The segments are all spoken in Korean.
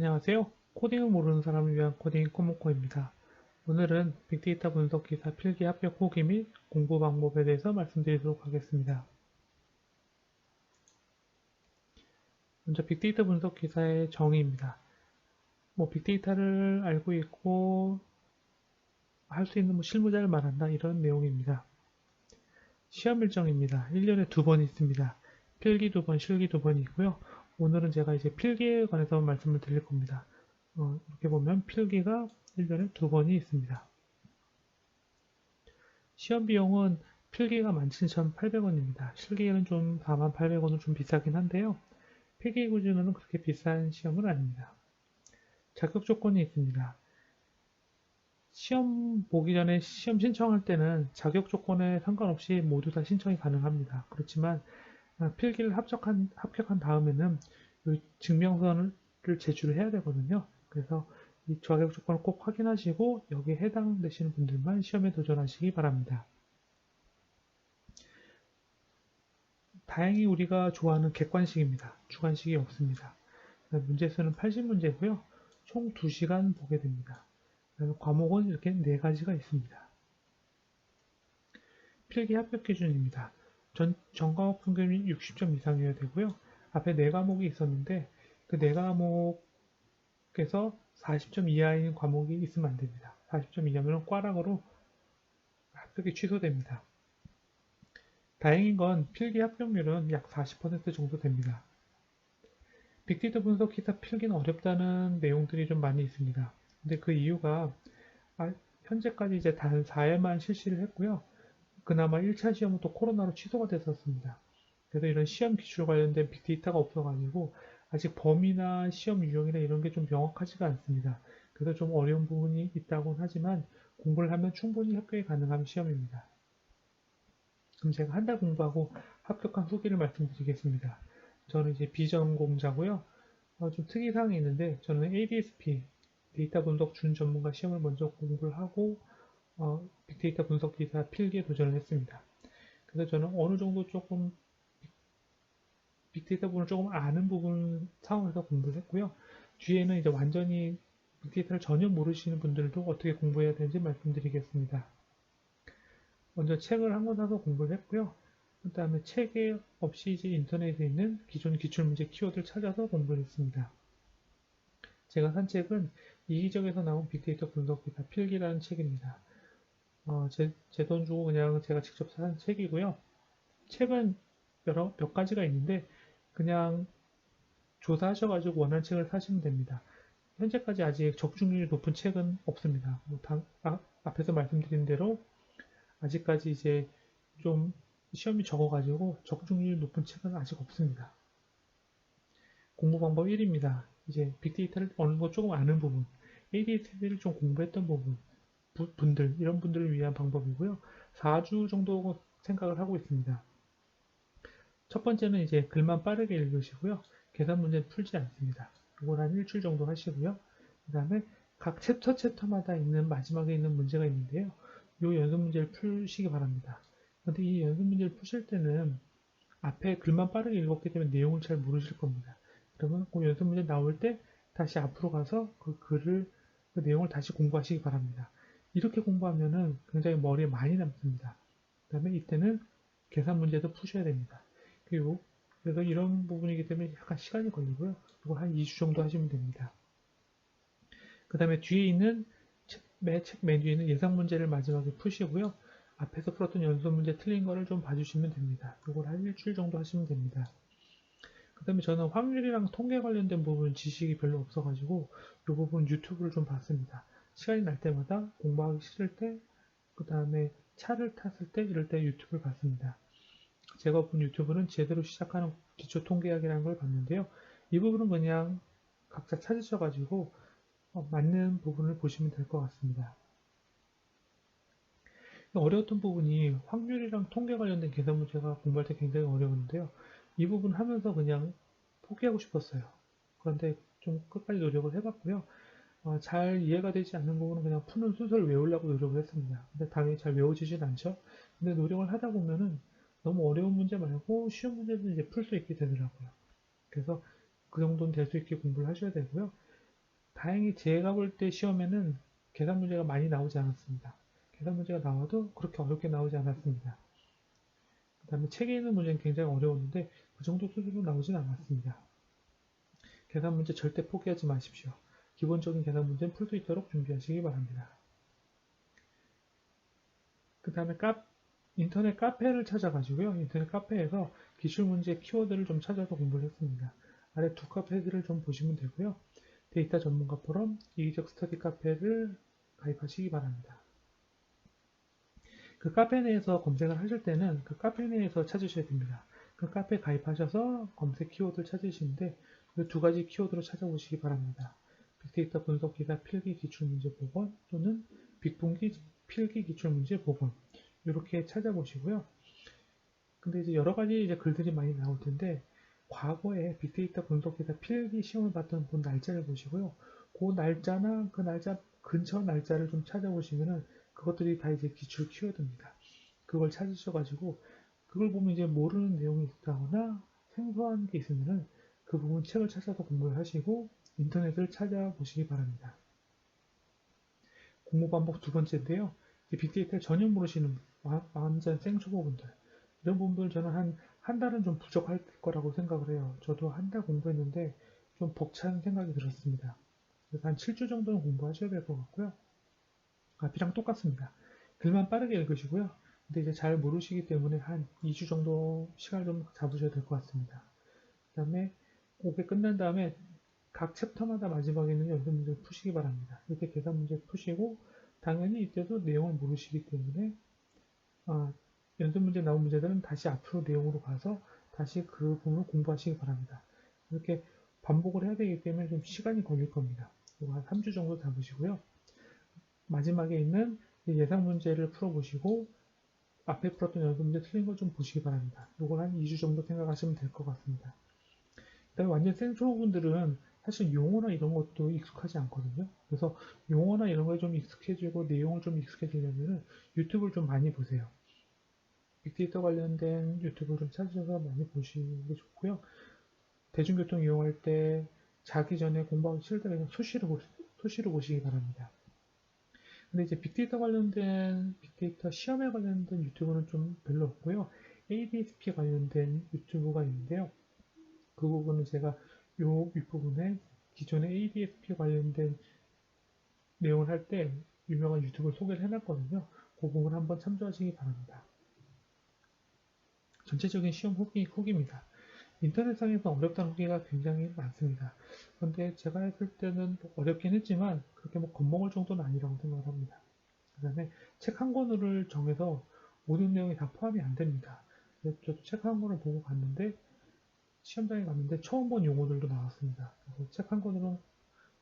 안녕하세요. 코딩을 모르는 사람을 위한 코딩 코모코입니다. 오늘은 빅데이터 분석 기사 필기 합격 후기 및 공부 방법에 대해서 말씀드리도록 하겠습니다. 먼저 빅데이터 분석 기사의 정의입니다. 빅데이터를 알고 있고 할 수 있는 실무자를 말한다 이런 내용입니다. 시험 일정입니다. 1년에 2번 있습니다. 필기 2번, 실기 2번이 있고요. 오늘은 제가 이제 필기에 관해서 말씀을 드릴 겁니다. 이렇게 보면 필기가 1년에 2번이 있습니다. 시험 비용은 필기가 17,800원입니다. 실기는 좀 48,000원은 좀 비싸긴 한데요. 필기 기준으로는 그렇게 비싼 시험은 아닙니다. 자격 조건이 있습니다. 시험 보기 전에 시험 신청할 때는 자격 조건에 상관없이 모두 다 신청이 가능합니다. 그렇지만 필기를 합격한 다음에는 이 증명서를 제출을 해야 되거든요. 그래서 이 자격 조건을 꼭 확인하시고 여기에 해당되시는 분들만 시험에 도전하시기 바랍니다. 다행히 우리가 좋아하는 객관식입니다. 주관식이 없습니다. 문제수는 80문제고요. 총 2시간 보게 됩니다. 과목은 이렇게 4가지가 있습니다. 필기 합격 기준입니다. 전과목 평균이 60점 이상이어야 되고요. 앞에 4과목이 있었는데 그 4과목에서 40점 이하인 과목이 있으면 안 됩니다. 40점 이하면 꽈락으로 합격이 취소됩니다. 다행인 건 필기 합격률은 약 40% 정도 됩니다. 빅데이터 분석 기사 필기는 어렵다는 내용들이 좀 많이 있습니다. 근데 그 이유가 현재까지 이제 단 4회만 실시를 했고요. 그나마 1차 시험은 또 코로나로 취소가 됐었습니다. 그래서 이런 시험 기출 관련된 빅데이터가 없어가지고 아직 범위나 시험 유형이나 이런 게 좀 명확하지가 않습니다. 그래서 좀 어려운 부분이 있다고는 하지만 공부를 하면 충분히 합격이 가능한 시험입니다. 그럼 제가 한 달 공부하고 합격한 후기를 말씀드리겠습니다. 저는 이제 비전공자고요. 좀 특이사항이 있는데 저는 ADSP 데이터 분석 준 전문가 시험을 먼저 공부를 하고 빅데이터 분석 기사 필기에 도전을 했습니다. 그래서 저는 어느 정도 조금 빅데이터 부분을 조금 아는 부분 상황에서 공부를 했고요. 뒤에는 이제 완전히 빅데이터를 전혀 모르시는 분들도 어떻게 공부해야 되는지 말씀드리겠습니다. 먼저 책을 한 권 사서 공부를 했고요. 그 다음에 책에 없이 이제 인터넷에 있는 기존 기출문제 키워드를 찾아서 공부를 했습니다. 제가 산 책은 이기적에서 나온 빅데이터 분석 기사 필기라는 책입니다. 제 돈 주고 그냥 제가 직접 산 책이고요. 책은 몇 가지가 있는데 그냥 조사하셔가지고 원하는 책을 사시면 됩니다. 현재까지 아직 적중률이 높은 책은 없습니다. 앞에서 말씀드린 대로 아직까지 이제 좀 시험이 적어가지고 적중률이 높은 책은 아직 없습니다. 공부 방법 1입니다. 이제 빅데이터를 어느 정도 조금 아는 부분, ADS를 좀 공부했던 분들, 이런 분들을 위한 방법이고요. 4주 정도 생각을 하고 있습니다. 첫 번째는 이제 글만 빠르게 읽으시고요. 계산 문제는 풀지 않습니다. 이걸 한 일주일 정도 하시고요. 그 다음에 각 챕터마다 있는 마지막에 있는 문제가 있는데요. 이 연습 문제를 풀시기 바랍니다. 그런데 이 연습 문제를 푸실 때는 앞에 글만 빠르게 읽었기 때문에 내용을 잘 모르실 겁니다. 그러면 그 연습 문제 나올 때 다시 앞으로 가서 그 내용을 다시 공부하시기 바랍니다. 이렇게 공부하면은 굉장히 머리에 많이 남습니다. 그 다음에 이때는 계산 문제도 푸셔야 됩니다. 그래서 이런 부분이기 때문에 약간 시간이 걸리고요. 이거 한 2주 정도 하시면 됩니다. 그 다음에 뒤에 있는 책 맨 뒤에 있는 예상 문제를 마지막에 푸시고요. 앞에서 풀었던 연습 문제 틀린 거를 좀 봐주시면 됩니다. 이걸 한 일주일 정도 하시면 됩니다. 그 다음에 저는 확률이랑 통계 관련된 부분 지식이 별로 없어가지고 이 부분 유튜브를 좀 봤습니다. 시간이 날 때마다 공부하기 싫을 때, 그 다음에 차를 탔을 때 이럴 때 유튜브를 봤습니다. 제가 본 유튜브는 제대로 시작하는 기초 통계학이라는 걸 봤는데요. 이 부분은 그냥 각자 찾으셔가지고 맞는 부분을 보시면 될 것 같습니다. 어려웠던 부분이 확률이랑 통계 관련된 계산 문제가 공부할 때 굉장히 어려웠는데요. 이 부분 하면서 그냥 포기하고 싶었어요. 그런데 좀 끝까지 노력을 해봤고요. 잘 이해가 되지 않는 부분은 그냥 푸는 순서를 외우려고 노력을 했습니다. 근데 당연히 잘 외워지진 않죠. 근데 노력을 하다 보면은 너무 어려운 문제 말고 쉬운 문제도 이제 풀 수 있게 되더라고요. 그래서 그 정도는 될 수 있게 공부를 하셔야 되고요. 다행히 제가 볼 때 시험에는 계산 문제가 많이 나오지 않았습니다. 계산 문제가 나와도 그렇게 어렵게 나오지 않았습니다. 그 다음에 책에 있는 문제는 굉장히 어려웠는데 그 정도 수준으로 나오진 않았습니다. 계산 문제 절대 포기하지 마십시오. 기본적인 계산 문제는 풀 수 있도록 준비하시기 바랍니다. 그 다음에 인터넷 카페를 찾아가지고요. 인터넷 카페에서 기출문제 키워드를 좀 찾아서 공부를 했습니다. 아래 두 카페들을 좀 보시면 되고요. 데이터 전문가 포럼, 이기적 스터디 카페를 가입하시기 바랍니다. 그 카페 내에서 검색을 하실 때는 그 카페 내에서 찾으셔야 됩니다. 그 카페 가입하셔서 검색 키워드를 찾으시는데 그 두 가지 키워드로 찾아보시기 바랍니다. 빅데이터 분석기사 필기 기출문제 복원 또는 빅분기 필기 기출문제 복원 이렇게 찾아보시고요. 근데 이제 여러 가지 이제 글들이 많이 나올 텐데 과거에 빅데이터 분석기사 필기 시험을 봤던 그 날짜를 보시고요. 그 날짜나 그 날짜 근처 날짜를 좀 찾아보시면은 그것들이 다 이제 기출 키워드입니다. 그걸 찾으셔가지고 그걸 보면 이제 모르는 내용이 있다거나 생소한 게 있으면은 그 부분 책을 찾아서 공부를 하시고 인터넷을 찾아보시기 바랍니다. 공부 방법 두 번째인데요. 빅데이터를 전혀 모르시는 완전 생초보분들 이런 부분들 저는 한 달은 좀 부족할 거라고 생각을 해요. 저도 한 달 공부했는데 좀 벅찬 생각이 들었습니다. 그래서 한 7주 정도는 공부하셔야 될 것 같고요. 앞이랑 똑같습니다. 글만 빠르게 읽으시고요. 근데 이제 잘 모르시기 때문에 한 2주 정도 시간을 좀 잡으셔야 될 것 같습니다. 그 다음에 그게 끝난 다음에 각 챕터마다 마지막에 있는 연습 문제를 푸시기 바랍니다. 이렇게 계산 문제 푸시고 당연히 이때도 내용을 모르시기 때문에 연습 문제 나온 문제들은 다시 앞으로 내용으로 가서 다시 그 부분을 공부하시기 바랍니다. 이렇게 반복을 해야 되기 때문에 좀 시간이 걸릴 겁니다. 이거 한 3주 정도 잡으시고요. 마지막에 있는 예상 문제를 풀어보시고 앞에 풀었던 연습 문제 틀린 걸 좀 보시기 바랍니다. 이걸 한 2주 정도 생각하시면 될 것 같습니다. 그다음에 완전 생초보분들은 사실 용어나 이런 것도 익숙하지 않거든요. 그래서 용어나 이런 거에 좀 익숙해지고 내용을 좀 익숙해지려면 유튜브를 좀 많이 보세요. 빅데이터 관련된 유튜브를 좀 찾으셔서 많이 보시는 게 좋고요. 대중교통 이용할 때 자기 전에 공부하기 싫을 때 그냥 수시로 보시기 바랍니다. 근데 이제 빅데이터 시험에 관련된 유튜브는 좀 별로 없고요. ADSP 관련된 유튜브가 있는데요. 그 부분은 제가 요 윗부분에 기존에 ADSP 관련된 내용을 할 때 유명한 유튜브를 소개를 해놨거든요. 그 부분 한번 참조하시기 바랍니다. 전체적인 시험 후기입니다. 인터넷상에서 어렵다는 후기가 굉장히 많습니다. 그런데 제가 했을 때는 어렵긴 했지만 그렇게 겁먹을 정도는 아니라고 생각을 합니다. 그 다음에 책 한 권을 정해서 모든 내용이 다 포함이 안 됩니다. 저도 책 한 권을 보고 갔는데 시험장에 갔는데 처음 본 용어들도 나왔습니다. 그래서 책 한 권으로는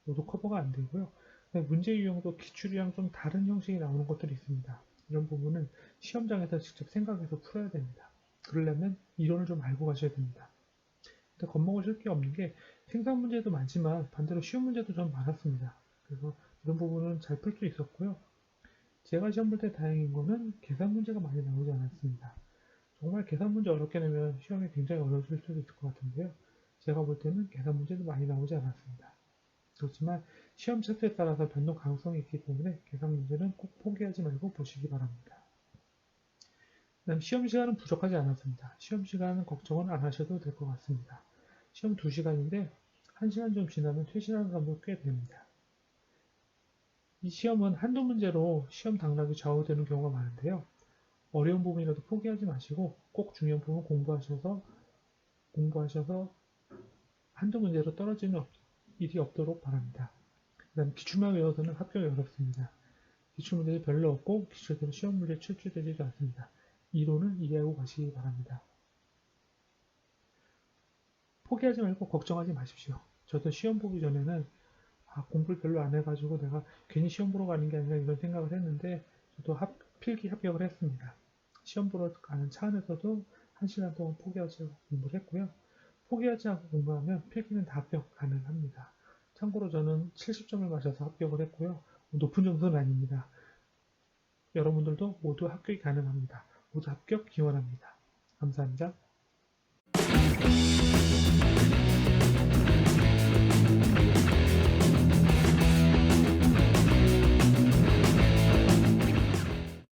모두 커버가 안 되고요. 문제 유형도 기출이랑 좀 다른 형식이 나오는 것들이 있습니다. 이런 부분은 시험장에서 직접 생각해서 풀어야 됩니다. 그러려면 이론을 좀 알고 가셔야 됩니다. 근데 겁먹으실 게 없는 게 생산 문제도 많지만 반대로 쉬운 문제도 좀 많았습니다. 그래서 이런 부분은 잘 풀 수 있었고요. 제가 시험 볼 때 다행인 거는 계산 문제가 많이 나오지 않았습니다. 정말 계산 문제 어렵게 내면 시험이 굉장히 어려워질 수도 있을 것 같은데요. 제가 볼 때는 계산 문제도 많이 나오지 않았습니다. 그렇지만 시험 차트에 따라서 변동 가능성이 있기 때문에 계산 문제는 꼭 포기하지 말고 보시기 바랍니다. 그다음 시험 시간은 부족하지 않았습니다. 시험 시간은 걱정은 안 하셔도 될 것 같습니다. 시험 2시간인데 1시간 좀 지나면 퇴실하는 사람도 꽤 됩니다. 이 시험은 한두 문제로 시험 당락이 좌우되는 경우가 많은데요. 어려운 부분이라도 포기하지 마시고 꼭 중요한 부분 공부하셔서 한두 문제로 떨어지는 일이 없도록 바랍니다. 그 다음 기출만 외워서는 합격이 어렵습니다. 기출문제도 별로 없고 기출대로 시험 문제 출제되지도 않습니다. 이론을 이해하고 가시기 바랍니다. 포기하지 말고 걱정하지 마십시오. 저도 시험 보기 전에는 공부를 별로 안 해가지고 내가 괜히 시험 보러 가는 게 아니라 이런 생각을 했는데 저도 필기 합격을 했습니다. 시험 보러 가는 차 안에서도 1시간 동안 포기하지 않고 공부를 했고요. 포기하지 않고 공부하면 필기는 다 합격 가능합니다. 참고로 저는 70점을 맞아서 합격을 했고요. 높은 점수는 아닙니다. 여러분들도 모두 합격이 가능합니다. 모두 합격 기원합니다. 감사합니다.